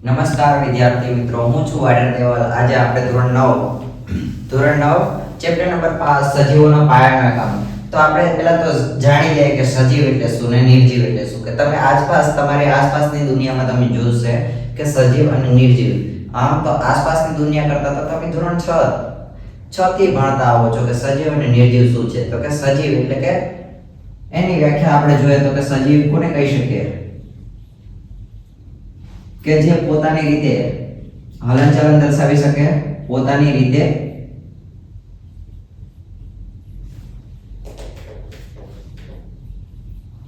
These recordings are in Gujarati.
નમસ્કાર વિદ્યાર્થી મિત્રો, હું છું વાડર દેવાલ। આજે આપણે ધોરણ 9 ચેપ્ટર નંબર 5 સજીવોના પાયાનું એકમ। તો આપણે પહેલા તો જાણી લઈએ કે સજીવ એટલે શું ને નિર્જીવ એટલે શું। કે તમે તમારી આસપાસની દુનિયામાં તમે જોશે કે સજીવ અને નિર્જીવ, આમ તો આસપાસની દુનિયા કરતા તો તમે ધોરણ 6 થી ભણતા આવો છો કે સજીવ અને નિર્જીવ શું છે। તો કે સજીવ એટલે કે એની વ્યાખ્યા આપણે જોઈએ તો કે સજીવ કોને કહી શકીએ કે જે પોતાની રીતે હલનચલન દર્શાવી શકે, પોતાની રીતે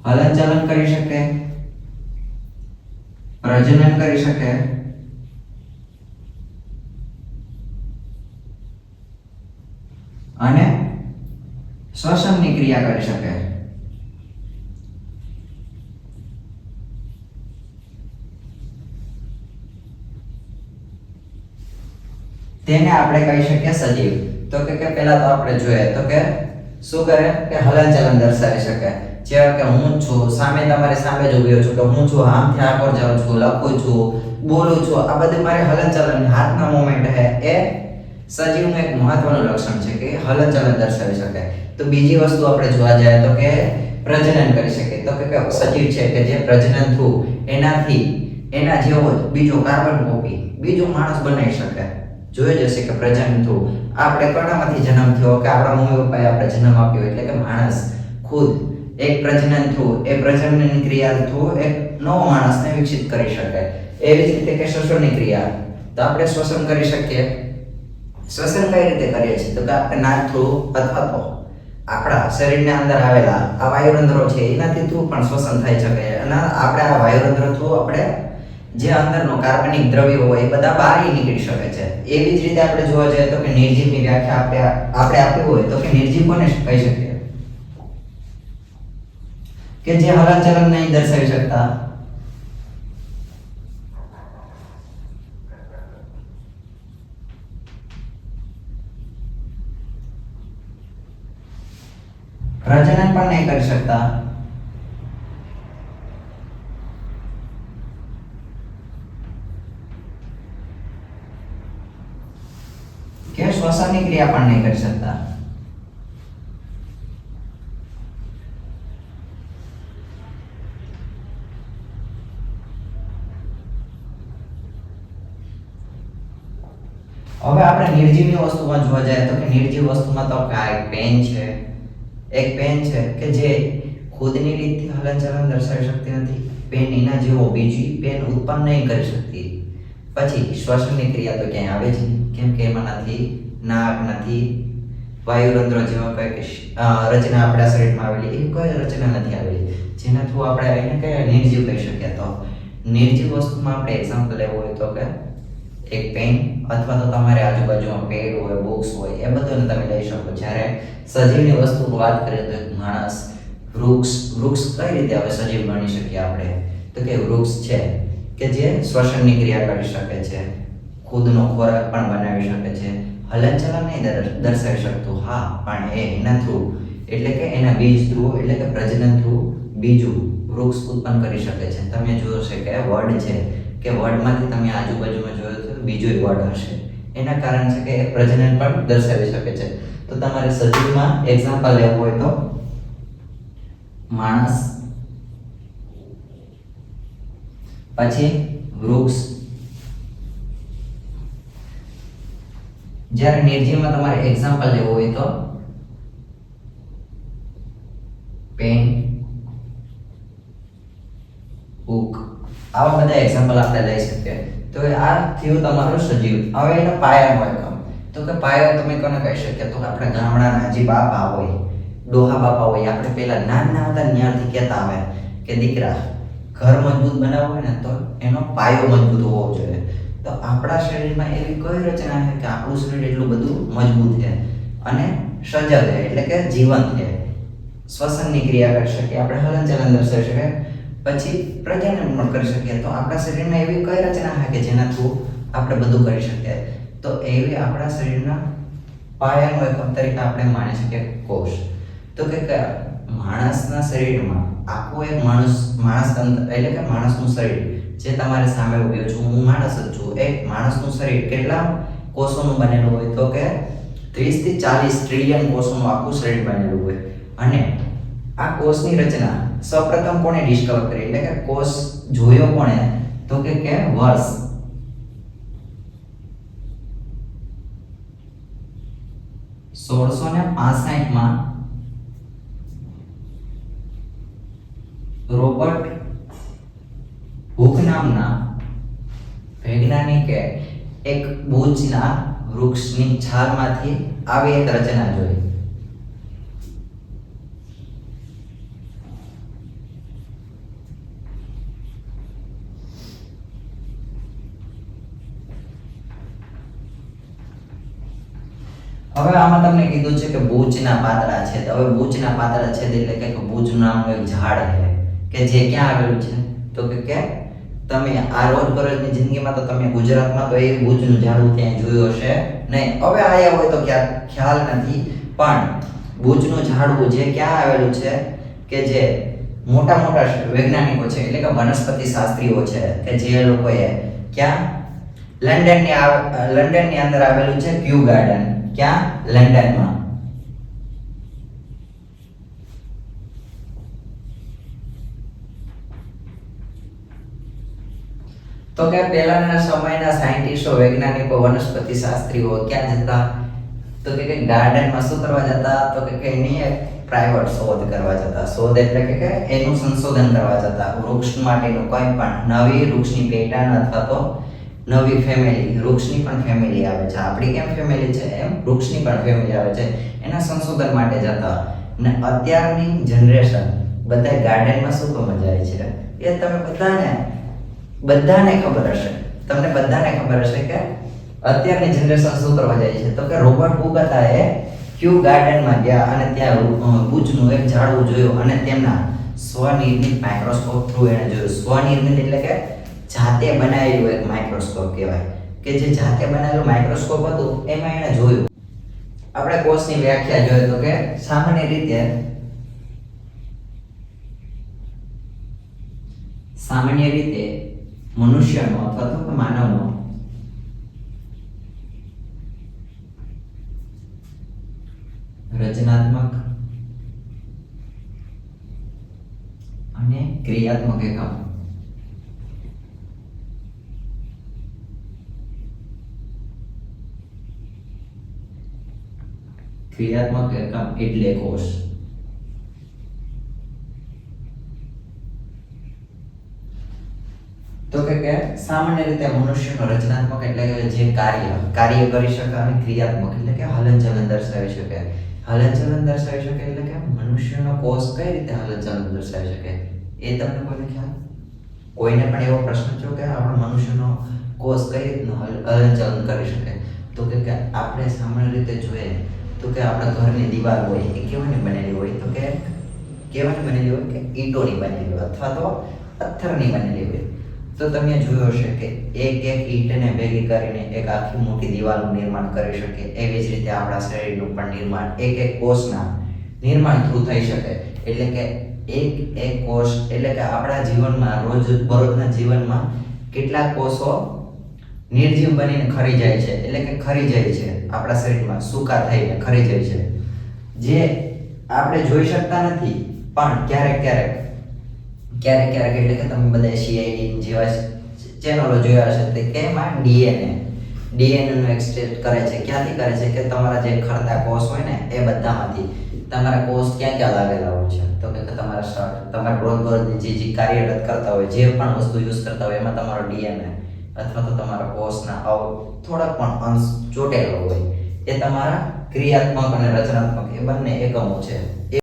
હલનચલન કરી શકે, પ્રજનન કરી શકે અને શ્વસનની ક્રિયા કરી શકે। તેને આપણે કહી શકીએ સજીવ। તો કે પહેલા તો આપણે જોઈએ તો કે શું કરે કે હલનચલન દર્શાવી શકે। જેવા કે હું છું, સામે તમારી સામે જ ઊભો છું કે હું છું, આમથી આ પર જાઉં છું, લખું છું, બોલું છું, આ બધું મારે હલનચલન, હાથના મોમેન્ટ હે એ સજીવનું એક મહત્વનું લક્ષણ છે કે હલનચલન દર્શાવી શકે। તો બીજી વસ્તુ આપણે જોવા જાય તો કે પ્રજનન કરી શકે। તો કે સજીવ છે કે જે પ્રજનન થ્રુ એના જેવો જ બીજો કાર્બન કોપી બીજો માણસ બનાવી શકે। જોઈ જશે કે પ્રજનન થ્રુ આપણે કોનામાંથી જન્મ થયો કે આપણા મમ્મી પપ્પાએ આપણે જન્મ આપ્યો, એટલે કે માણસ ખુદ એક પ્રજનન થ્રુ એ પ્રજનન ક્રિયા થ્રુ એક નવો માણસને વિકસિત કરી શકે। એવી જ રીતે કે શ્વસનની ક્રિયા, તો આપણે શ્વસન કરી શકીએ। શ્વસન કઈ રીતે કરીએ છીએ તો કે આપણે નાક થ્રુ અથવા તો આપણા શરીરની અંદર આવેલા આ વાયુરંધ્રો છે એનાથી થ્રુ પણ શ્વસન થઈ શકે અને આપણે આ વાયુરંધ્રો થ્રુ આપણે જે અંદરનો કાર્બનિક દ્રવ્યો હોય એ બધા બહાર નીકળી શકે છે। એવી જ રીતે આપણે જોવા જઈએ તો કે નિર્જીવની વ્યાખ્યા આપણે આપી હોય તો કે નિર્જીવ કોને કહી શકીએ કે જે હલનચલન નહીં દર્શાવી શકતા, પ્રજનન પણ નહીં કરી શકતા, કે શ્વસનની ક્રિયા પણ નહીં કરી શકતા। હવે આપણે નિર્જીવની વસ્તુમાં જોવા જાય તો કે નિર્જીવ વસ્તુમાં તો એક પેન છે કે જે ખુદની રીતથી હલનચલન દર્શાવી શકતી નથી, પેન એના જેવો બીજી પેન ઉત્પન્ન નહીં કરી શકતી। પછી શ્વસનની ક્રિયા તો ક્યાંય આવે જ નહીં, કેમ કે એમાં નથી નાક, નથી વાયુરંધ્ર જેવા કઈ રચના આપણા શરીરમાં આવેલી, એવી કોઈ રચના નથી આવેલી જેના થ્રુ આપણે એને કઈ નિર્જીવ કહી શકીએ। તો નિર્જીવ વસ્તુમાં આપણે એક્ઝામ્પલ લેવું હોય તો કે એક પેન અથવા તો તમારી આજુબાજુમાં પેડ હોય, બોક્સ હોય, એ બધું તમે લઈ શકો। જ્યારે સજીવની વસ્તુની વાત કરીએ તો એક માણસ, વૃક્ષ કઈ રીતે હવે સજીવ ગણી શકીએ આપણે તો કે વૃક્ષ છે કે જે શ્વસનની ક્રિયા કરી શકે છે, ખુદનો ખોરાક પણ બનાવી શકે છે, હલનચલન નહીં દર્શાવી શકતું, હા, પણ એના થ્રુ એટલે કે એના બીજ થ્રુ એટલે કે પ્રજનન થ્રુ બીજું વૃક્ષ ઉત્પન્ન કરી શકે છે। તમે જોશો કે વડ છે કે વડમાંથી તમે આજુબાજુમાં જોયો તો બીજો વડ હશે, એના કારણ છે કે પ્રજનન પણ દર્શાવી શકે છે। તો તમારે સજીવમાં એક્ઝામ્પલ લેવું હોય તો માણસ, પછી વૃક્ષ। જ્યારે નિર્જીવમાં તમારે એક્ઝામ્પલ લેવું હોય તો પેન, બુક, આવા બધા એક્ઝામ્પલ આપણે લઈ શકીએ। તો આ થયું તમારું સજીવ। હવે એનો પાયાનો એકમ, તો કે પાયો તમે કોને કહી શકીએ તો આપણે ગામડાના જે બાપા હોય, ડોહા બાપા હોય, આપણે પહેલા નાના હતા ત્યારથી કહેતા આવે કે દીકરા ઘર મજબૂત બનાવવું હોય ને તો એનો પાયો મજબૂત હોવો જોઈએ। તો આપણા શરીરમાં એવી કઈ રચના છે કે આપણું શરીર એટલું બધું મજબૂત છે અને સજગ છે, એટલે કે જીવંત છે, શ્વસનની ક્રિયા કરી શકીએ, આપણે હલનચલન દર્શાવી શકીએ, પછી પ્રજનન પણ કરી શકીએ। તો આપણા શરીરમાં એવી કઈ રચના છે કે જેના થ્રુ આપણે બધું કરી શકીએ। તો એવી આપણા શરીરના પાયાનો એકમ તરીકે આપણે માની શકીએ કોષ। તો કે માણસના શરીરમાં આખું એક માણસ તંત્ર એટલે કે માણસનું શરીર જે તમારી સામે ઊભ્યો છું હું માણસ જ છું. એક માણસનું શરીર કેટલા કોષોનું બનેલું હોય? તો કે 30 થી 40 ટ્રિલિયન કોષોનું આખું શરીર બનેલું હોય. અને આ કોષની રચના સૌપ્રથમ કોણે ડિસ્કવર કરી? એટલે કે કોષ જોયો કોણે? તો કે વર્ષ 1665 રોબર્ટ હુક નામના વૈજ્ઞાનિકે એક બૂચના વૃક્ષની છાલમાંથી આવી એક રચના જોઈ. હવે આમાં તમને કીધું છે કે બૂચના પાતળા છે. તો હવે બૂચના પાતળા છે એટલે કે બૂચ નામનું એક ઝાડ છે કે જે ક્યાં આવેલું છે? તો કે તમે આ રોજબરોજની જિંદગીમાં તો તમે ગુજરાતમાં તો એ બૂચનું ઝાડ ક્યાંય જોયું હશે નહીં. હવે આયા હોય તો ખ્યાલ નથી, પણ બૂચનું ઝાડવું જે ક્યાં આવેલું છે કે જે મોટા મોટા વૈજ્ઞાનિકો છે એટલે કે વનસ્પતિ શાસ્ત્રીઓ છે કે જે લોકોએ ક્યાં લંડનની અંદર આવેલું છે ક્યુ ગાર્ડન. ક્યાં? લંડનમાં. તો કે પહેલાના સમયના સાયન્ટિસ્ટો, વૈજ્ઞાનિકો, વનસ્પતિ શાસ્ત્રીઓ ક્યાં જતા? તો કે ગાર્ડનમાં શું કરવા જતા? તો કે એની એક પ્રાઇવેટ શોધ કરવા જતા. શોધ એટલે કે એનું સંશોધન કરવા જતા. વૃક્ષ માટેનું કોઈ પણ નવી વૃક્ષની પેટર્ન અથવા તો નવી ફેમિલી, વૃક્ષની પણ ફેમિલી આવે છે. આપણી કેમ ફેમિલી છે એમ વૃક્ષની પણ ફેમિલી આવે છે. એના સંશોધન માટે જતા. ને અત્યારની જનરેશન બધા ગાર્ડનમાં શું કામ જાય છે એ તમે બધાને ખબર હશે. તમને બધાને ખબર હશે કે અત્યારની જનરેશન શું કરવા જાય છે? તો કે રોબર્ટ હુક હતા એ ક્યુ ગાર્ડનમાં ગયા અને ત્યાં બૂચનું એક ઝાડવું જોયું અને તેમના સ્વનિર્મિત માઇક્રોસ્કોપ થ્રુ એને જોયું. સ્વનિર્મિત એટલે કે જાતે બનાવેલું એક માઇક્રોસ્કોપ કહેવાય કે જે જાતે બનાવેલું માઇક્રોસ્કોપ હતું એમાં એને જોયું. આપણે કોષની વ્યાખ્યા જોઈએ તો કે સામાન્ય રીતે મનુષ્યનો અથવા તો માનવનો રચનાત્મક અને ક્રિયાત્મક એકમ એટલે કોષ. તો કે સામાન્ય રીતે મનુષ્યનો રચનાત્મક એટલે કે જે કાર્ય કરી શકે અને ક્રિયાત્મક એટલે કે હલનચલન દર્શાવી શકે. હલનચલન દર્શાવી શકે એટલે કે મનુષ્યનો કોષ કઈ રીતે હલનચલન દર્શાવી શકે એ તમને કોઈને ખ્યાલ? કોઈને પણ એવો પ્રશ્ન છે કે આપણો મનુષ્યનો કોષ કઈ રીતનું હલનચલન કરી શકે? તો કે આપણે સામાન્ય રીતે જોઈએ તો કે આપણા ઘરની દિવાલ હોય એ કેવાની બનેલી હોય? તો કે કેવાની બનેલી હોય? કે ઈંટોની બનેલી હોય અથવા તો પથ્થરની બનેલી હોય. તો તમે જોયું હશે કે એક ઈંટને ભેગી કરીને એક આખી મોટી દિવાલનું નિર્માણ કરી શકે. એવી જ રીતે આપણા શરીરનું પણ નિર્માણ એક કોષના નિર્માણ થ્રુ થઈ શકે. એટલે કે એક કોષ એટલે કે આપણા જીવનમાં રોજબરોજના જીવનમાં કેટલાક કોષો નિર્જીવ બનીને ખરી જાય છે. એટલે કે ખરી જાય છે આપણા શરીરમાં, સૂકા થઈને ખરી જાય છે, જે આપણે જોઈ શકતા નથી. પણ ક્યારેક એટલે કે તમે બધા CID જેવા ચેનલો જોયા હશે તે કેમાં ડીએનએ નું એક્સટ્રેક્ટ કરે છે. ક્યાંથી કરે છે? કે તમારા જે ખરતા કોષ હોય ને એ બધામાંથી. તમારા કોષ ક્યાં લાગેલા હોય છે? તો કે તમારા રોજબરોજની જે કાર્યરત કરતા હોય, જે પણ વસ્તુ યુઝ કરતા હોય એમાં તમારો ડીએનએ અથવા તો તમારા કોષના થોડાક પણ અંશ ચોટેલો હોય. એ તમારા ક્રિયાત્મક અને રચનાત્મક એ બંને એકમો છે.